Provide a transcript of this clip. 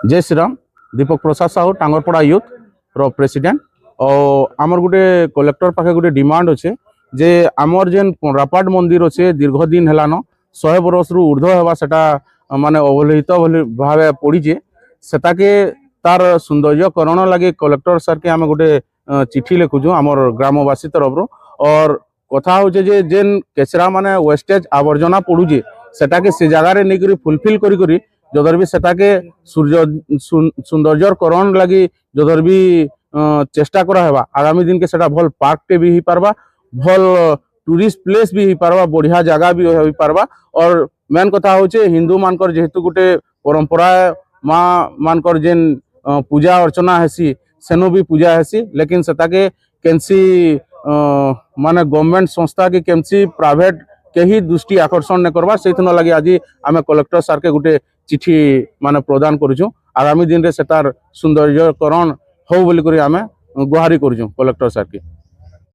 जय श्री राम। दीपक प्रसाद साहू टांगरपड़ा यूथ रो प्रेसिडेंट। और आमर गोटे कलेक्टर पाखे गोटे डिमांड अच्छे जे आमर जेन रापाट मंदिर अच्छे दीर्घ दिन हेलान 100 बरस रु ऊर्ध्व हेबा सेटा माने अवहेलित भाव पड़ीचे सेटाके तार सौंदर्यकरण लगे कलेक्टर सर के आम गोटे चिठी लिखुचु आमर ग्रामवासी तरफ रो। और कथा होचे जे जेन केचरा माने वेस्टेज आवर्जना पड़ुचे सेटाके से जगह रे नेकरी फुलफिल करी करी जदर भी सेटाके सौंदर्यकरण लगी जदर भी चेष्टा करा हेबा आगामी दिन के सेटा भल पार्क टे भी ही पारबा भल टूरिस्ट प्लेस भी ही पारबा बढ़िया जगह भी हो पारबा। और मेन कथा होचे हिंदू मानकर जेहेतु गोटे परंपरा माँ मानकर जेन पूजा अर्चना हेसी सेनो भी पूजा हेसी लेकिन सेटाके केनसी माने गवर्नमेंट संस्था के केनसी प्राइवेट कहीं दृष्टि आकर्षण नहीं करवा से लगी आज आम कलेक्टर सार के गोटे चिठी माने प्रदान करूँ आगामी दिन रे सेटार सौंदर्यकरण हो बोली आम गुहारी करूँ कलेक्टर सार के।